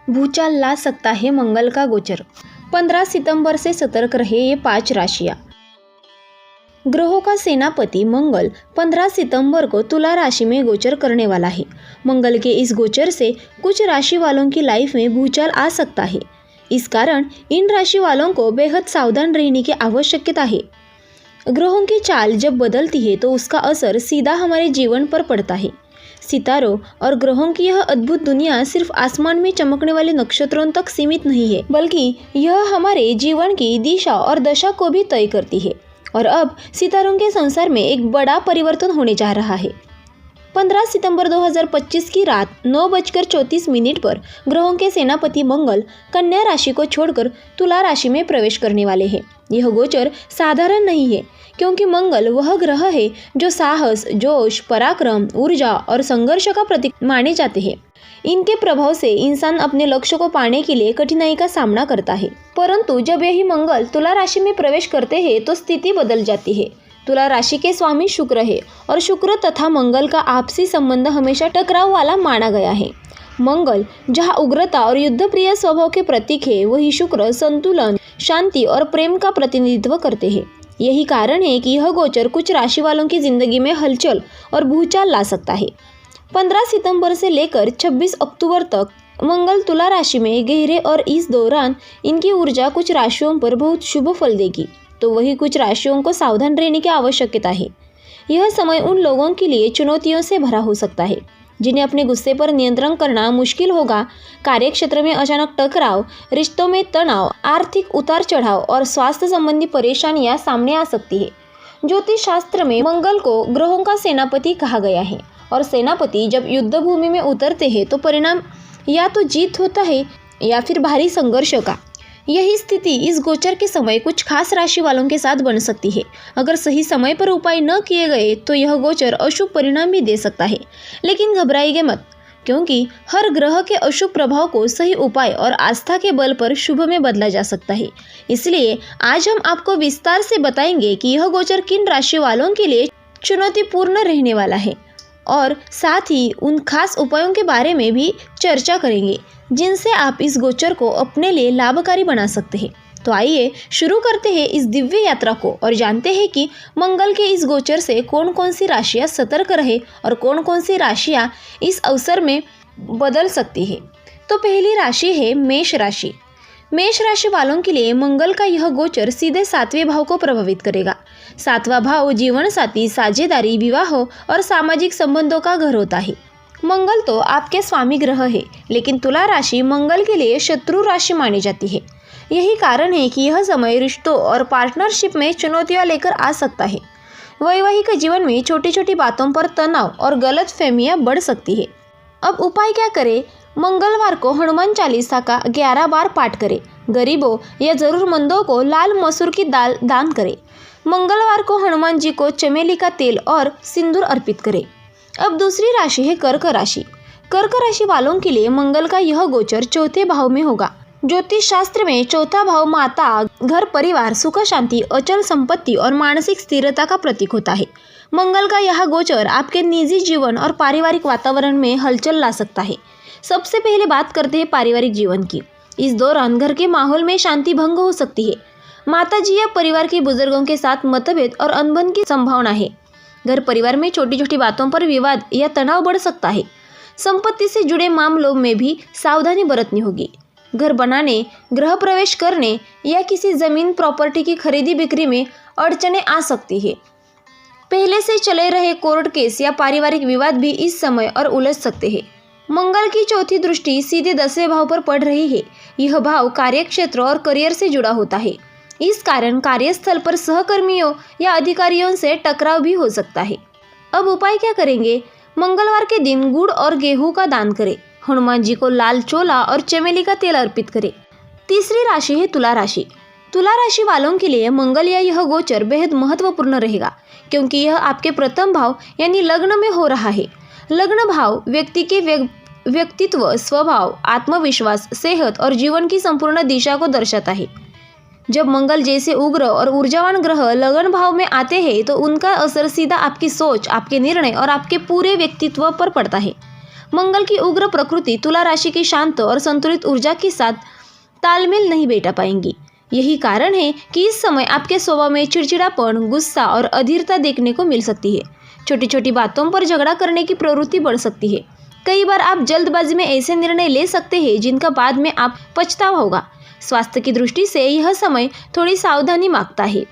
भूचाल ला सकता है मंगल का गोचर। 15 सितंबर से सतर्क रहे ये 5 राशियां। ग्रहों का सेनापति मंगल 15 सितंबर को तुला राशि में गोचर करने वाला है। मंगल के इस गोचर से कुछ राशि वालों की लाइफ में भूचाल आ सकता है। इस कारण इन राशि वालों को बेहद सावधान रहने की आवश्यकता है। ग्रहों की चाल जब बदलती है तो उसका असर सीधा हमारे जीवन पर पड़ता है। सितारों और ग्रहों की यह अद्भुत दुनिया सिर्फ आसमान में चमकने वाले नक्षत्रों तक सीमित नहीं है, बल्कि यह हमारे जीवन की दिशा और दशा को भी तय करती है। और अब सितारों के संसार में एक बड़ा परिवर्तन होने जा रहा है। 15 सितंबर 2025 की रात 9:34 पर ग्रहों के सेनापति मंगल कन्या राशि को छोड़कर तुला राशि में प्रवेश करने वाले हैं। यह गोचर साधारण नहीं है, क्योंकि मंगल वह ग्रह है जो साहस, जोश, पराक्रम, ऊर्जा और संघर्ष का प्रतीक माने जाते हैं। इनके प्रभाव से इंसान अपने लक्ष्य को पाने के लिए कठिनाई का सामना करता है, परंतु जब यही मंगल तुला राशि में प्रवेश करते हैं तो स्थिति बदल जाती है। तुला राशि के स्वामी शुक्र है और शुक्र तथा मंगल का आपसी संबंध हमेशा टकराव वाला माना गया है। मंगल जहाँ उग्रता और युद्धप्रिय स्वभाव के प्रतीक है, वही शुक्र संतुलन, शांति और प्रेम का प्रतिनिधित्व करते हैं। यही कारण है कि यह गोचर कुछ राशि वालों की जिंदगी में हलचल और भूचाल ला सकता है। 15 सितंबर से लेकर 26 अक्टूबर तक मंगल तुला राशि में गहरे और इस दौरान इनकी ऊर्जा कुछ राशियों पर बहुत शुभ फल देगी, तो वही कुछ राशियों को सावधान रहने की आवश्यकता है। यह समय उन लोगों के लिए चुनौतियों से भरा हो सकता है जिन्हें अपने गुस्से पर नियंत्रण करना मुश्किल होगा। कार्यक्षेत्र में अचानक टकराव, रिश्तों में तनाव, आर्थिक उतार चढ़ाव और स्वास्थ्य संबंधी परेशानियां सामने आ सकती है। ज्योतिष शास्त्र में मंगल को ग्रहों का सेनापति कहा गया है और सेनापति जब युद्ध भूमि में उतरते हैं तो परिणाम या तो जीत होता है या फिर भारी संघर्ष का। यही स्थिति इस गोचर के समय कुछ खास राशि वालों के साथ बन सकती है। अगर सही समय पर उपाय न किए गए तो यह गोचर अशुभ परिणाम भी दे सकता है, लेकिन घबराइए मत, क्योंकि हर ग्रह के अशुभ प्रभाव को सही उपाय और आस्था के बल पर शुभ में बदला जा सकता है। इसलिए आज हम आपको विस्तार से बताएंगे कि यह गोचर किन राशि वालों के लिए चुनौतीपूर्ण रहने वाला है और साथ ही उन खास उपायों के बारे में भी चर्चा करेंगे जिनसे आप इस गोचर को अपने लिए लाभकारी बना सकते हैं। तो आइए शुरू करते हैं इस दिव्य यात्रा को और जानते हैं कि मंगल के इस गोचर से कौन कौन सी राशियां सतर्क रहे और कौन कौन सी राशियां इस अवसर में बदल सकती है। तो पहली राशि है मेष राशि। मेष राशि वालों के लिए मंगल का यह गोचर सीधे 7वें भाव को प्रभावित करेगा। 7वां भाव जीवन साथी, साझेदारी, विवाह और सामाजिक संबंधों का घर होता है। मंगल तो आपके स्वामी ग्रह है, लेकिन तुला राशि मंगल के लिए शत्रु राशि मानी जाती है। यही कारण है कि यह समय रिश्तों और पार्टनरशिप में चुनौतियां लेकर आ सकता है। वैवाहिक जीवन में छोटी छोटी बातों पर तनाव और गलतफहमियां बढ़ सकती है। अब उपाय क्या करें? मंगलवार को हनुमान चालीसा का 11 बार पाठ करें। गरीबों या जरूरतमंदों को लाल मसूर की दाल दान करें। मंगलवार को हनुमान जी को चमेली का तेल और सिंदूर अर्पित करें। अब दूसरी राशि है कर्क राशि। कर्क राशि वालों के लिए मंगल का यह गोचर 4थे भाव में होगा। ज्योतिष शास्त्र में 4था भाव माता, घर, परिवार, सुख, शांति, अचल संपत्ति और मानसिक स्थिरता का प्रतीक होता है। मंगल का यह गोचर आपके निजी जीवन और पारिवारिक वातावरण में हलचल ला सकता है। सबसे पहले बात करते हैं पारिवारिक जीवन की। इस दौरान घर के माहौल में शांति भंग हो सकती है। माताजी या परिवार के बुजुर्गों के साथ मतभेद और अनबन की संभावना है। घर परिवार में छोटी छोटी बातों पर विवाद या तनाव बढ़ सकता है। संपत्ति से जुड़े मामलों में भी सावधानी बरतनी होगी। घर बनाने, गृह प्रवेश करने या किसी जमीन प्रॉपर्टी की खरीदी बिक्री में अड़चनें आ सकती है। पहले से चले रहे कोर्ट केस या पारिवारिक विवाद भी इस समय और उलझ सकते हैं। मंगल की चौथी दृष्टि सीधे 10वें भाव पर पड़ रही है। यह भाव कार्यक्षेत्र और करियर से जुड़ा होता है। इस कारण कार्यस्थल पर सहकर्मियों या अधिकारियों से टकराव भी हो सकता है। अब उपाय क्या करेंगे? मंगलवार के दिन गुड़ और गेहूं का दान करें। हनुमान जी को लाल चोला और चमेली का तेल अर्पित करें। तीसरी राशि है तुला राशि। तुला राशि वालों के लिए मंगल या यह गोचर बेहद महत्वपूर्ण रहेगा, क्योंकि यह आपके प्रथम भाव यानी लग्न में हो रहा है। लग्न भाव व्यक्ति के व्यक्तित्व, स्वभाव, आत्मविश्वास, सेहत और जीवन की संपूर्ण दिशा को दर्शाता है। जब मंगल जैसे उग्र और ऊर्जावान ग्रह लग्न भाव में आते हैं तो उनका असर सीधा आपकी सोच, आपके निर्णय और आपके पूरे व्यक्तित्व पर पड़ता है। मंगल की उग्र प्रकृति तुला राशि की शांत और संतुलित ऊर्जा के साथ तालमेल नहीं बैठा पाएंगी। यही कारण है कि इस समय आपके स्वभाव में चिड़चिड़ापन, गुस्सा और अधीरता देखने को मिल सकती है। छोटी छोटी बातों पर झगड़ा करने की प्रवृत्ति बढ़ सकती है। कई बार आप जल्दबाजी में ऐसे निर्णय ले सकते हैं जिनका बाद में आप पछतावा होगा। स्वास्थ्य की दृष्टि से यह समय थोड़ी सावधानी मांगता है।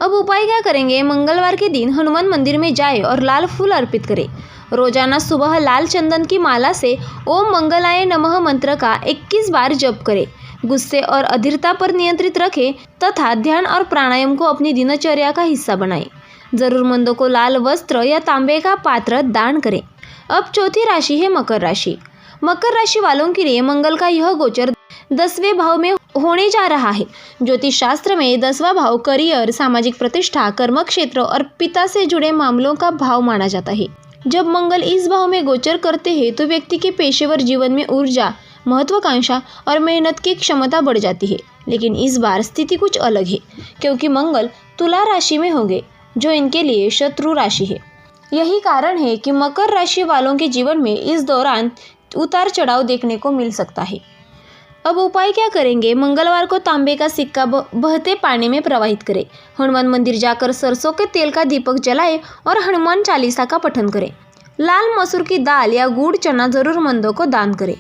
अब उपाय क्या करेंगे? मंगलवार के दिन हनुमान मंदिर में जाएं और लाल फूल अर्पित करें। रोजाना सुबह लाल चंदन की माला से ओम मंगलाय नमः मंत्र का 21 बार जप करें। गुस्से और अधीरता पर नियंत्रित रखें तथा ध्यान और प्राणायाम को अपनी दिनचर्या का हिस्सा बनाएं। जरूरतमंदों को लाल वस्त्र या तांबे का पात्र दान करें। अब चौथी राशि है मकर राशि। मकर राशि वालों के लिए मंगल का यह गोचर 10वें भाव में होने जा रहा है। ज्योतिष शास्त्र में 10वां भाव करियर, सामाजिक प्रतिष्ठा, कर्म क्षेत्र और पिता से जुड़े मामलों का भाव माना जाता है। जब मंगल इस भाव में गोचर करते हैं तो व्यक्ति के पेशेवर जीवन में ऊर्जा, महत्वाकांक्षा और मेहनत की क्षमता बढ़ जाती है। लेकिन इस बार स्थिति कुछ अलग है, क्योंकि मंगल तुला राशि में होंगे, जो इनके लिए शत्रु राशि है। यही कारण है कि मकर राशि वालों के जीवन में इस दौरान उतार चढ़ाव देखने को मिल सकता है। अब उपाय क्या करेंगे? मंगलवार को तांबे का सिक्का बहते पानी में प्रवाहित करें। हनुमान मंदिर जाकर सरसों के तेल का दीपक जलाएं और हनुमान चालीसा का पठन करें। लाल मसूर की दाल या गुड़ चना जरूरतमंदों को दान करें।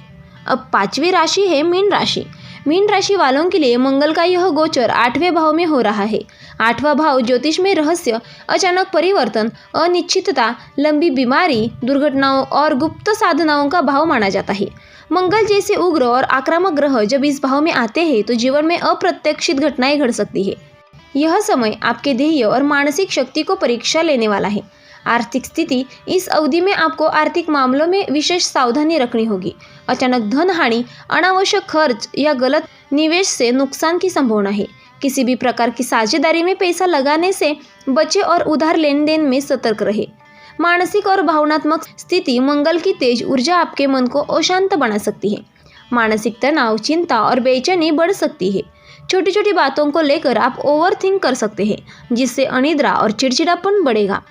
अब 5वीं राशि है मीन राशि। मीन राशि वालों के लिए मंगल का यह गोचर 8वें भाव में हो रहा है। 8वां भाव ज्योतिष में रहस्य, अचानक परिवर्तन, अनिश्चितता, लंबी बीमारी, दुर्घटनाओं और गुप्त साधनाओं का भाव माना जाता है। मंगल जैसे उग्र और आक्रामक ग्रह जब इस भाव में आते हैं तो जीवन में अप्रत्याशित घटनाएं घट सकती है। यह समय आपके ध्येय और मानसिक शक्ति को परीक्षा लेने वाला है। आर्थिक स्थिति: इस अवधि में आपको आर्थिक मामलों में विशेष सावधानी रखनी होगी। अचानक धन हानि, अनावश्यक खर्च या गलत निवेश से नुकसान की संभावना है। किसी भी प्रकार की साझेदारी में पैसा लगाने से बचे और उधार लेन देन में सतर्क रहे। मानसिक और भावनात्मक स्थिति: मंगल की तेज ऊर्जा आपके मन को अशांत बना सकती है। मानसिक तनाव, चिंता और बेचैनी बढ़ सकती है। छोटी छोटी बातों को लेकर आप ओवरथिंक कर सकते हैं, जिससे अनिद्रा और चिड़चिड़ापन बढ़ेगा।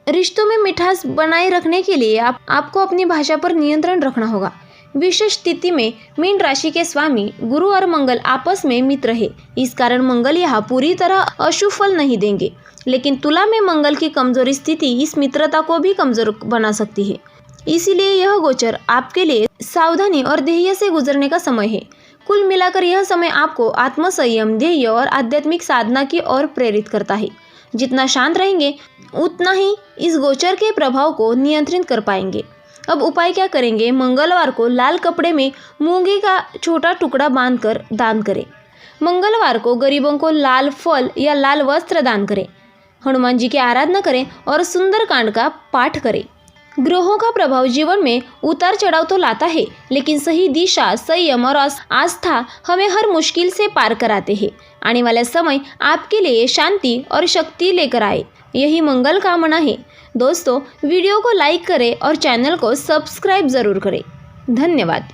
रिश्तों में मिठास बनाए रखने के लिए आपको अपनी भाषा पर नियंत्रण रखना होगा। विशेष स्थिति में मीन राशि के स्वामी गुरु और मंगल आपस में मित्र है। इस कारण मंगल यहाँ पूरी तरह अशुभ फल नहीं देंगे, लेकिन तुला में मंगल की कमजोरी स्थिति इस मित्रता को भी कमजोर बना सकती है। इसीलिए यह गोचर आपके लिए सावधानी और धैर्य से गुजरने का समय है। कुल मिलाकर यह समय आपको आत्मसंयम, धैर्य और आध्यात्मिक साधना की ओर प्रेरित करता है। जितना शांत रहेंगे उतना ही इस गोचर के प्रभाव को नियंत्रित कर पाएंगे। अब उपाय क्या करेंगे? मंगलवार को लाल कपड़े में मूंगे का छोटा टुकड़ा बांधकर दान करें। मंगलवार को गरीबों को लाल फल या लाल वस्त्र दान करें। हनुमान जी की आराधना करें और सुंदरकांड का पाठ करें। ग्रहों का प्रभाव जीवन में उतार चढ़ाव तो लाता है, लेकिन सही दिशा, संयम और आस्था हमें हर मुश्किल से पार कराते हैं। आने वाला समय आपके लिए शांति और शक्ति लेकर आए, यही मंगल कामना है। दोस्तों, वीडियो को लाइक करें और चैनल को सब्सक्राइब ज़रूर करें। धन्यवाद।